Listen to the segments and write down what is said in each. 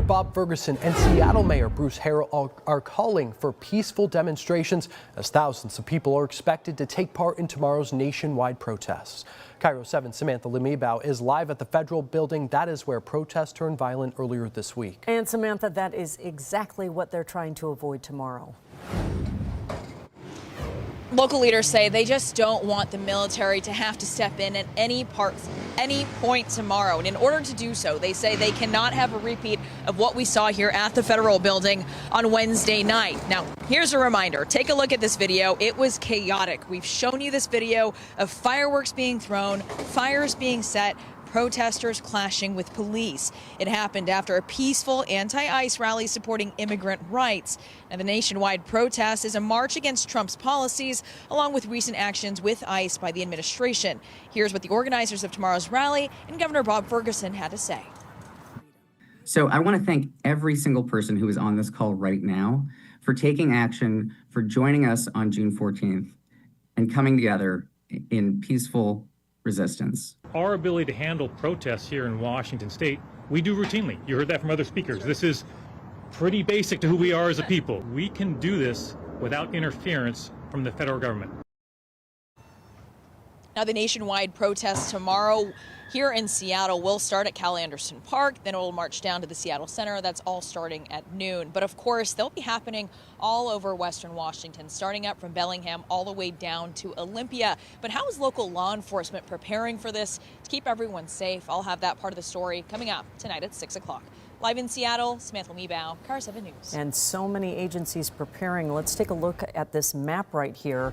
Bob Ferguson and Seattle Mayor Bruce Harrell are calling for peaceful demonstrations as thousands of people are expected to take part in tomorrow's nationwide protests. KIRO 7's Samantha Lemebau is live at the federal building. That is where protests turned violent earlier this week. And Samantha, that is exactly what they're trying to avoid tomorrow. Local leaders say they just don't want the military to have to step in at any point tomorrow. And in order to do so, they say they cannot have a repeat of what we saw here at the federal building on Wednesday night. Now, here's a reminder. Take a look at this video. It was chaotic. We've shown you this video of fireworks being thrown, fires being set, protesters clashing with police. It happened after a peaceful anti-ICE rally supporting immigrant rights. And the nationwide protest is a march against Trump's policies, along with recent actions with ICE by the administration. Here's what the organizers of tomorrow's rally and Governor Bob Ferguson had to say. So I want to thank every single person who is on this call right now for taking action, for joining us on June 14th and coming together in peaceful resistance. Our ability to handle protests here in Washington state, we do routinely. You heard that from other speakers. This is pretty basic to who we are as a people. We can do this without interference from the federal government. Now, the nationwide protest tomorrow here in Seattle will start at Cal Anderson Park, then it will march down to the Seattle Center. That's all starting at noon. But of course, they'll be happening all over Western Washington, starting up from Bellingham all the way down to Olympia. But how is local law enforcement preparing for this to keep everyone safe? I'll have that part of the story coming up tonight at 6 o'clock. Live in Seattle, Samantha Lemebau, KIRO 7 News. And so many agencies preparing. Let's take a look at this map right here.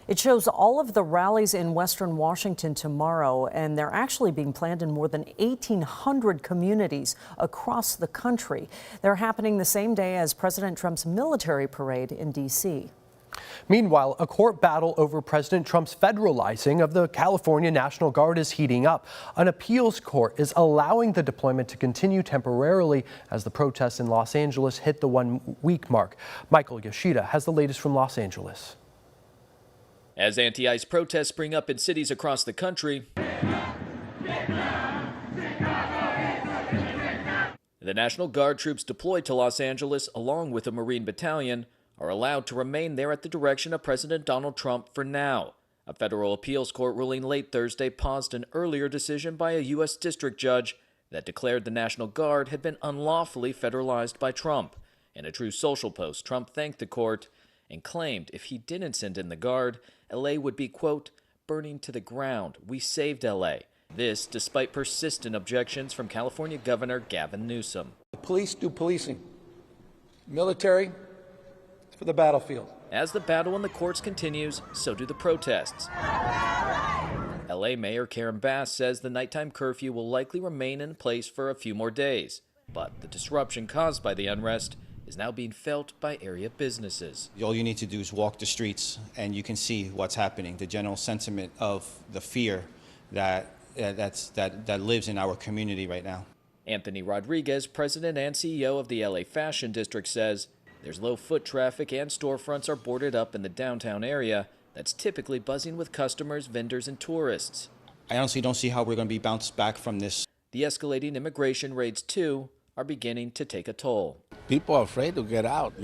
It shows all of the rallies in Western Washington tomorrow, and they're actually being planned in more than 1,800 communities across the country. They're happening the same day as President Trump's military parade in D.C. Meanwhile, a court battle over President Trump's federalizing of the California National Guard is heating up. An appeals court is allowing the deployment to continue temporarily as the protests in Los Angeles hit the 1-week mark. Michael Yoshida has the latest from Los Angeles. As anti-ICE protests spring up in cities across the country, the National Guard troops deployed to Los Angeles, along with a Marine battalion, are allowed to remain there at the direction of President Donald Trump for now. A federal appeals court ruling late Thursday paused an earlier decision by a U.S. district judge that declared the National Guard had been unlawfully federalized by Trump. In a Truth Social post, Trump thanked the court and claimed if he didn't send in the Guard, L.A. would be, quote, burning to the ground. We saved L.A. This despite persistent objections from California Governor Gavin Newsom. The police do policing. Military is for the battlefield. As the battle in the courts continues, so do the protests. L.A. Mayor Karen Bass says the nighttime curfew will likely remain in place for a few more days. But the disruption caused by the unrest is now being felt by area businesses. All you need to do is walk the streets and you can see what's happening, the general sentiment of the fear that lives in our community right now. Anthony Rodriguez, president and CEO of the LA Fashion District, says there's low foot traffic and storefronts are boarded up in the downtown area that's typically buzzing with customers, vendors, and tourists. I honestly don't see how we're going to be bounced back from this. The escalating immigration raids, too, are beginning to take a toll. People are afraid to get out,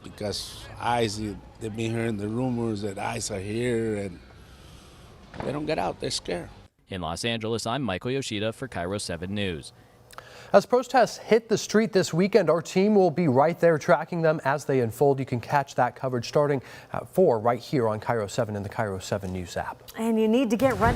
because ICE, they've been hearing the rumors that ICE are here, and they don't get out. They're scared. In Los Angeles, I'm Michael Yoshida for KIRO 7 News. As protests hit the street this weekend, our team will be right there tracking them as they unfold. You can catch that coverage starting at 4 right here on KIRO 7 and the KIRO 7 News app. And you need to get ready.